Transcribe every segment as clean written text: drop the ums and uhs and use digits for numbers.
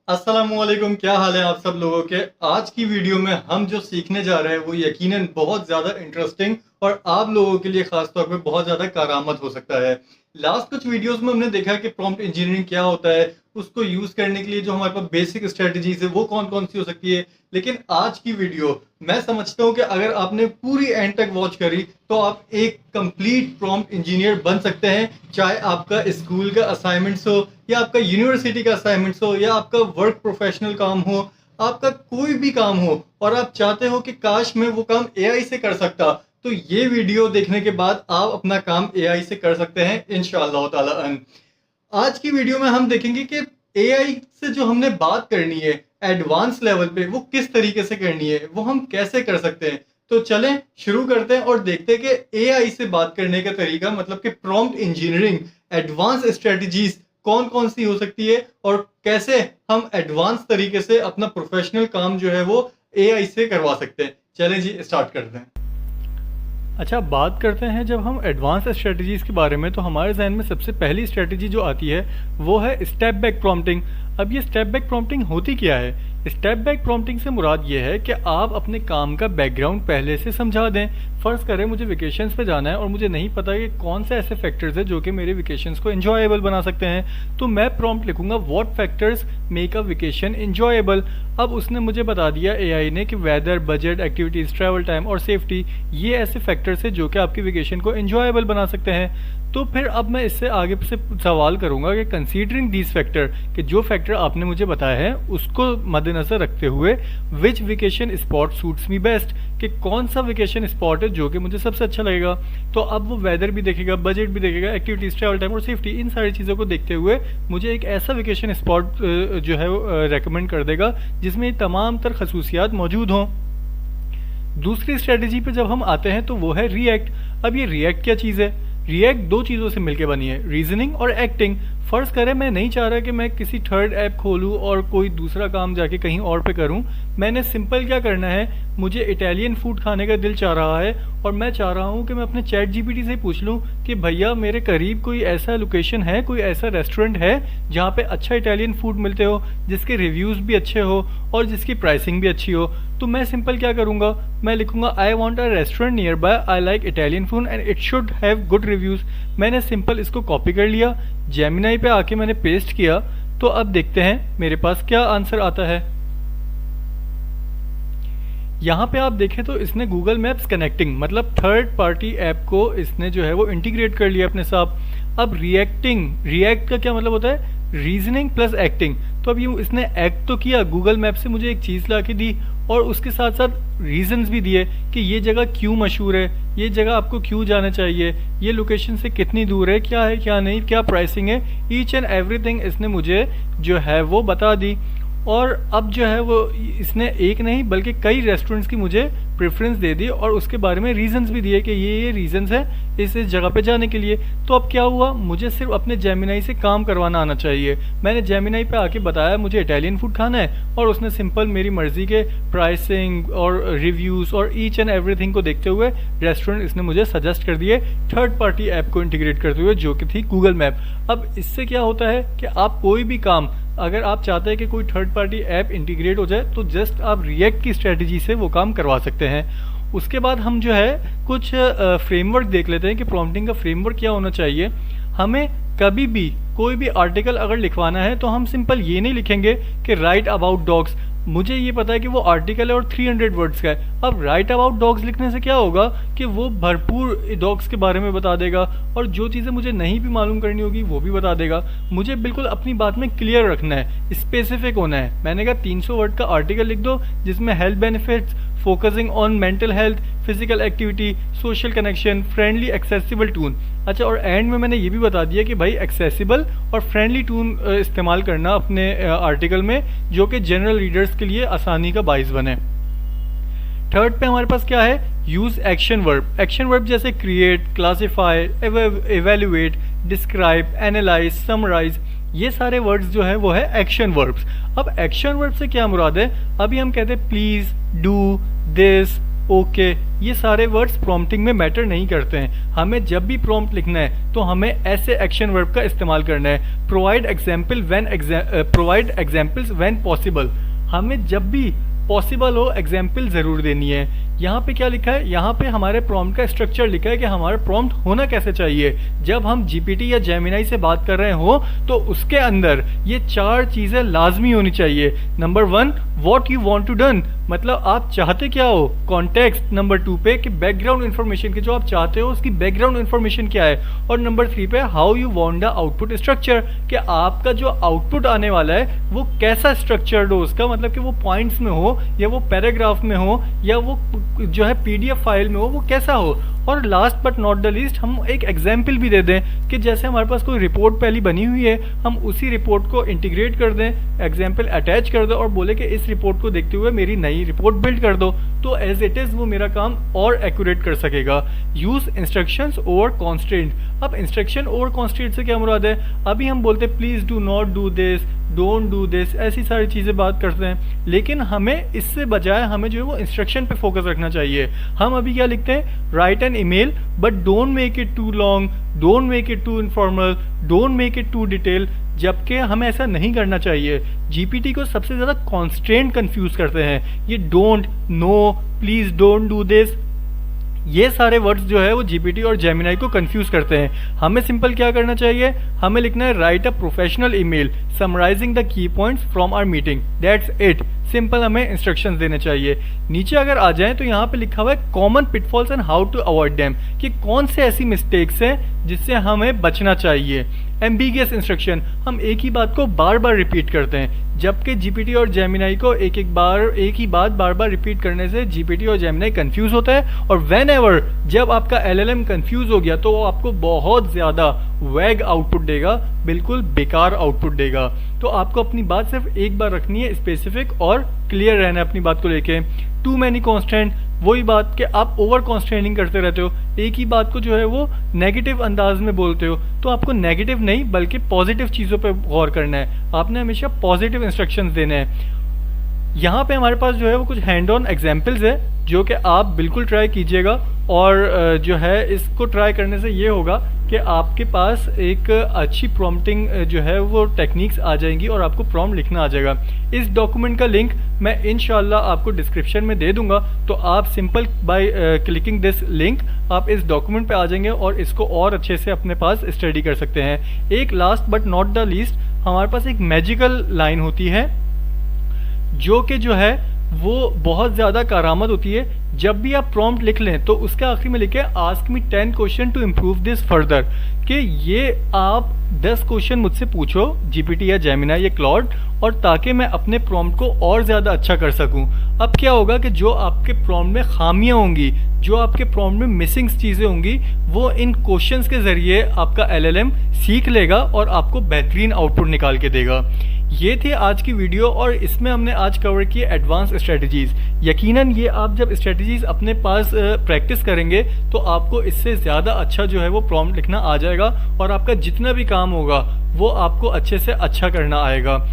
अस्सलामुअलैकुम, क्या हाल है आप सब लोगों के। आज की वीडियो में हम जो सीखने जा रहे हैं वो यकीनन बहुत ज़्यादा इंटरेस्टिंग और आप लोगों के लिए ख़ास तौर पे बहुत ज़्यादा कारआमद हो सकता है। लास्ट कुछ वीडियोस में हमने देखा कि प्रॉम्प्ट इंजीनियरिंग क्या होता है, उसको यूज़ करने के लिए जो हमारे पास बेसिक स्ट्रेटजीज है वो कौन कौन सी हो सकती है। लेकिन आज की वीडियो मैं समझता हूँ कि अगर आपने पूरी एंड तक वॉच करी तो आप एक कंप्लीट प्रॉम्प्ट इंजीनियर बन सकते हैं। चाहे आपका स्कूल का असाइनमेंट्स हो या आपका यूनिवर्सिटी का असाइनमेंट्स हो या आपका वर्क प्रोफेशनल काम हो, आपका कोई भी काम हो और आप चाहते हो कि काश मैं वो काम एआई से कर सकता, तो ये वीडियो देखने के बाद आप अपना काम एआई से कर सकते हैं इंशाअल्लाह ताला। आज की वीडियो में हम देखेंगे कि एआई से जो हमने बात करनी है एडवांस लेवल पे वो किस तरीके से करनी है, वो हम कैसे कर सकते हैं। तो चलें शुरू करते हैं और देखते हैं कि एआई से बात करने का तरीका, मतलब कि प्रॉम्प्ट इंजीनियरिंग एडवांस स्ट्रेटजीज कौन कौन सी हो सकती है और कैसे हम एडवांस तरीके से अपना प्रोफेशनल काम जो है वो एआई से करवा सकते हैं। चलें जी स्टार्ट करते हैं। अच्छा, बात करते हैं जब हम एडवांस स्ट्रेटजीज़ के बारे में, तो हमारे जहन में सबसे पहली स्ट्रेटजी जो आती है वो है स्टेप बैक प्रॉम्प्टिंग। अब ये स्टेप बैक प्रॉम्प्टिंग होती क्या है? स्टेप बैक प्रॉम्प्टिंग से मुराद ये है कि आप अपने काम का बैकग्राउंड पहले से समझा दें। फ़र्ज़ करें मुझे वेकेशंस पे जाना है और मुझे नहीं पता कि कौन से ऐसे फैक्टर्स हैं जो कि मेरे वेकेशंस को एंजॉयबल बना सकते हैं, तो मैं प्रॉम्प्ट लिखूंगा what factors make a vacation enjoyable. अब उसने मुझे बता दिया एआई ने कि weather, budget, activities, travel time और सेफ्टी ये ऐसे फैक्टर्स हैं जो कि आपकी वेकेशन को एंजॉयबल बना सकते हैं। तो फिर अब मैं इससे आगे से सवाल करूंगा कि कंसीडरिंग दीज फैक्टर, कि जो फैक्टर आपने मुझे बताया है उसको मद्देनज़र रखते हुए which vacation spot suits me best, कि कौन सा वेकेशन स्पॉट है जो कि मुझे सबसे अच्छा लगेगा। तो अब वो वेदर भी देखेगा, बजट भी देखेगा, एक्टिविटीज़, ट्रैवल टाइम और सेफ्टी, इन सारी चीज़ों को देखते हुए मुझे एक ऐसा वेकेशन स्पॉट जो है वो रेकमेंड कर देगा जिसमें तमाम तर खसूसियात मौजूद हों। दूसरी स्ट्रेटजी पे जब हम आते हैं तो वो है रिएक्ट। अब ये रिएक्ट क्या चीज़ है? रिएक्ट दो चीज़ों से मिलकर बनी है, रीजनिंग और एक्टिंग। फ़र्ज़ करें मैं नहीं चाह रहा कि मैं किसी थर्ड ऐप खोलूँ और कोई दूसरा काम जाके कहीं और पे करूँ। मैंने सिंपल क्या करना है, मुझे इटालियन फूड खाने का दिल चाह रहा है और मैं चाह रहा हूँ कि मैं अपने चैट जीपीटी से पूछ लूँ कि भैया मेरे करीब कोई ऐसा लोकेशन है, कोई ऐसा रेस्टोरेंट है जहाँ पे अच्छा इटालियन फूड मिलते हो, जिसके रिव्यूज़ भी अच्छे हो और जिसकी प्राइसिंग भी अच्छी हो। तो मैं सिंपल क्या करूँगा, मैं लिखूँगा I want a restaurant near by, I like Italian food and it should have good reviews. मैंने सिंपल इसको कॉपी कर लिया, जेमिनाई पे आके मैंने पेस्ट किया। तो अब देखते हैं मेरे पास क्या आंसर आता है। यहाँ पे आप देखें तो इसने गूगल मैप्स कनेक्टिंग, मतलब थर्ड पार्टी ऐप को इसने जो है वो इंटीग्रेट कर लिया अपने साथ। अब रिएक्ट का क्या मतलब होता है? Reasoning plus acting. तो अब ये इसने एक्ट तो किया, गूगल मैप से मुझे एक चीज़ ला के दी और उसके साथ साथ रीजंस भी दिए कि ये जगह क्यों मशहूर है, ये जगह आपको क्यों जाना चाहिए, ये लोकेशन से कितनी दूर है क्या नहीं, क्या प्राइसिंग है, ईच एंड एवरीथिंग इसने मुझे जो है वो बता दी। और अब जो है वो इसने एक नहीं बल्कि कई रेस्टोरेंट्स की मुझे प्रेफरेंस दे दी और उसके बारे में रीजंस भी दिए कि ये रीजंस हैं इस जगह पे जाने के लिए। तो अब क्या हुआ, मुझे सिर्फ अपने जेमिनाई से काम करवाना आना चाहिए। मैंने जेमिनाई पे आके बताया मुझे इटालियन फूड खाना है और उसने सिंपल मेरी मर्जी के प्राइसिंग और रिव्यूज़ और ईच एंड एवरीथिंग को देखते हुए रेस्टोरेंट इसने मुझे सजेस्ट कर दिए, थर्ड पार्टी ऐप को इंटीग्रेट करते हुए, जो कि थी गूगल मैप। अब इससे क्या होता है कि आप कोई भी काम, अगर आप चाहते हैं कि कोई थर्ड पार्टी ऐप इंटीग्रेट हो जाए तो जस्ट आप रिएक्ट की स्ट्रेटजी से वो काम करवा सकते हैं। उसके बाद हम जो है कुछ फ्रेमवर्क देख लेते हैं कि प्रॉम्प्टिंग का फ्रेमवर्क क्या होना चाहिए। हमें कभी भी कोई भी आर्टिकल अगर लिखवाना है तो हम सिंपल ये नहीं लिखेंगे कि राइट अबाउट डॉग्स। मुझे ये पता है कि वो आर्टिकल है और 300 वर्ड्स का है। अब राइट अबाउट डॉग्स लिखने से क्या होगा कि वो भरपूर डॉग्स के बारे में बता देगा और जो चीज़ें मुझे नहीं भी मालूम करनी होगी वो भी बता देगा। मुझे बिल्कुल अपनी बात में क्लियर रखना है, स्पेसिफिक होना है। मैंने कहा 300 वर्ड का आर्टिकल लिख दो जिसमें health benefits, focusing on mental health, physical activity, social connection, friendly accessible tone. अच्छा, और एंड में मैंने ये भी बता दिया कि भाई एक्सेसिबल और फ्रेंडली टून इस्तेमाल करना अपने आर्टिकल में, जो कि जनरल रीडर्स के लिए आसानी का बाइस बने। थर्ड पे हमारे पास क्या है, use action verb. Action verb जैसे create, classify, evaluate, describe, analyse, summarise, ये सारे वर्ड्स जो है वो है एक्शन वर्ब्स। अब एक्शन वर्ब से क्या मुराद है? अभी हम कहते हैं प्लीज, डू, दिस, ओके, ये सारे वर्ड्स प्रॉम्प्टिंग में मैटर नहीं करते हैं। हमें जब भी प्रॉम्प्ट लिखना है तो हमें ऐसे एक्शन वर्ब का इस्तेमाल करना है। प्रोवाइड एग्जाम्पल्स व्हेन पॉसिबल, हमें जब भी पॉसिबल हो एग्जाम्पल ज़रूर देनी है। यहाँ पे क्या लिखा है, यहाँ पे हमारे प्रॉम्प्ट का स्ट्रक्चर लिखा है कि हमारा प्रॉम्प्ट होना कैसे चाहिए। जब हम जीपीटी या जेमिनाई से बात कर रहे हो तो उसके अंदर ये 4 चीज़ें लाजमी होनी चाहिए। Number 1, what you want to done, मतलब आप चाहते क्या हो। कॉन्टेक्स्ट नंबर 2 पे कि बैकग्राउंड इन्फॉर्मेशन की जो आप चाहते हो उसकी बैकग्राउंड इन्फॉर्मेशन क्या है। और नंबर 3 पे how you want the output structure, कि आपका जो आउटपुट आने वाला है वो कैसा स्ट्रक्चर्ड हो, उसका मतलब कि वो पॉइंट्स में हो या वो पैराग्राफ में हो या वो जो है पीडीएफ फाइल में हो, वो कैसा हो। और last but not the least हम एक एग्जाम्पल भी दे दें कि जैसे हमारे पास कोई रिपोर्ट पहले बनी हुई है, हम उसी रिपोर्ट को इंटीग्रेट कर दें, एग्जाम्पल अटैच कर दो और बोले कि इस रिपोर्ट को देखते हुए मेरी नई रिपोर्ट बिल्ड कर दो, तो एज इट इज़ वो मेरा काम और एक्यूरेट कर सकेगा। यूज़ इंस्ट्रक्शंस ओवर कॉन्स्ट्रेंट, अब इंस्ट्रक्शन ओवर कॉन्स्ट्रेंट से क्या मुराद है। अभी हम बोलते हैं please do not do this, don't do this, ऐसी सारी चीज़ें बात करते हैं, लेकिन हमें इससे बजाय हमें जो है वो इंस्ट्रक्शन पे फोकस रखना चाहिए। हम अभी क्या लिखते हैं, write an email but don't make it too long, don't make it too informal, don't make it too detail, जबकि हमें ऐसा नहीं करना चाहिए। जीपीटी को सबसे ज़्यादा कॉन्स्ट्रेंट कंफ्यूज करते हैं ये don't, no, please don't do this, ये सारे वर्ड्स जो है वो जीपीटी और जेमिनाई को कंफ्यूज करते हैं। हमें सिंपल क्या करना चाहिए, हमें लिखना है write a professional email summarising the key points from our meeting, that's it. Simple हमें इंस्ट्रक्शंस देने चाहिए। नीचे अगर आ जाएं तो यहाँ पे लिखा हुआ है common pitfalls and how to avoid them, कि कौन से ऐसी मिस्टेक्स हैं जिससे हमें बचना चाहिए। एम्बिगियस इंस्ट्रक्शन, हम एक ही बात को बार बार रिपीट करते हैं, जबकि जीपीटी और जेमिनाई को एक ही बात बार बार रिपीट करने से जीपीटी और जेमिनाई कंफ्यूज होता है। और व्हेन एवर जब आपका एलएलएम कंफ्यूज हो गया तो वो आपको बहुत ज़्यादा वैग आउटपुट देगा, बिल्कुल बेकार आउटपुट देगा। तो आपको अपनी बात सिर्फ एक बार रखनी है, स्पेसिफिक और क्लियर रहना है अपनी बात को लेके। टू मैनी कॉन्स्टेंट, वही बात कि आप ओवर कॉन्स्ट्रेनिंग करते रहते हो, एक ही बात को जो है वो नेगेटिव अंदाज में बोलते हो, तो आपको नेगेटिव नहीं बल्कि पॉजिटिव चीज़ों पे गौर करना है। आपने हमेशा पॉजिटिव इंस्ट्रक्शंस देने हैं। यहाँ पे हमारे पास जो है वो कुछ हैंड ऑन एग्जाम्पल्स है जो कि आप बिल्कुल ट्राई कीजिएगा, और जो है इसको ट्राई करने से ये होगा कि आपके पास एक अच्छी प्रॉम्प्टिंग जो है वो टेक्निक्स आ जाएंगी और आपको प्रॉम्प्ट लिखना आ जाएगा। इस डॉक्यूमेंट का लिंक मैं इंशाल्लाह आपको डिस्क्रिप्शन में दे दूंगा, तो आप simple by clicking this link आप इस डॉक्यूमेंट पे आ जाएंगे और इसको और अच्छे से अपने पास स्टडी कर सकते हैं। एक last but not the least, हमारे पास एक मैजिकल लाइन होती है जो कि जो है वो बहुत ज़्यादा कारामद होती है। जब भी आप प्रॉम्प्ट लिख लें तो उसके आखिरी में लिखे ask me 10 question to improve this further, कि ये आप 10 क्वेश्चन मुझसे पूछो जीपीटी या जेमिनाई या क्लॉड, और ताकि मैं अपने प्रॉम्प्ट को और ज़्यादा अच्छा कर सकूं। अब क्या होगा कि जो आपके प्रॉम्प्ट में खामियां होंगी, जो आपके प्रॉम्प्ट में मिसिंग चीज़ें होंगी, वो इन क्वेश्चंस के ज़रिए आपका एलएलएम सीख लेगा और आपको बेहतरीन आउटपुट निकाल के देगा। ये थी आज की वीडियो और इसमें हमने आज कवर किए एडवांस स्ट्रेटजीज़। यकीनन ये आप जब स्ट्रेटजीज़ अपने पास प्रैक्टिस करेंगे तो आपको इससे ज़्यादा अच्छा जो है वो प्रॉम्प्ट लिखना आ जाएगा और आपका जितना भी काम होगा वो आपको अच्छे से अच्छा करना आएगा।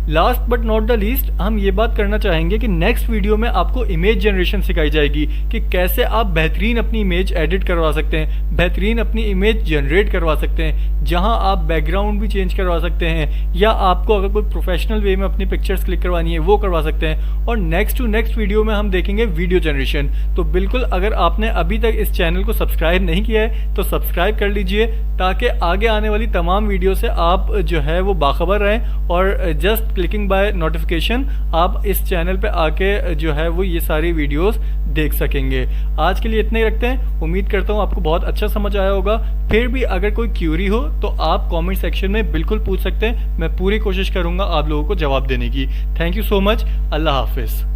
Last but not the least, हम ये बात करना चाहेंगे कि नेक्स्ट वीडियो में आपको इमेज जनरेशन सिखाई जाएगी कि कैसे आप बेहतरीन अपनी इमेज एडिट करवा सकते हैं, बेहतरीन अपनी इमेज जनरेट करवा सकते हैं, जहां आप बैकग्राउंड भी चेंज करवा सकते हैं, या आपको अगर कोई प्रोफेशनल वे में अपनी पिक्चर्स क्लिक करवानी है वो करवा सकते हैं। और नेक्स्ट टू नेक्स्ट वीडियो में हम देखेंगे वीडियो जनरेशन। तो बिल्कुल अगर आपने अभी तक इस चैनल को सब्सक्राइब नहीं किया है तो सब्सक्राइब कर लीजिए, ताकि आगे आने वाली तमाम वीडियो से आप जो है वो बाखबर रहें और जस्ट क्लिकिंग बाय नोटिफिकेशन आप इस चैनल पे आके जो है वो ये सारी वीडियोस देख सकेंगे। आज के लिए इतने ही रखते हैं। उम्मीद करता हूँ आपको बहुत अच्छा समझ आया होगा। फिर भी अगर कोई क्यूरी हो तो आप कमेंट सेक्शन में बिल्कुल पूछ सकते हैं, मैं पूरी कोशिश करूँगा आप लोगों को जवाब देने की। Thank you so much. अल्लाह हाफिज़।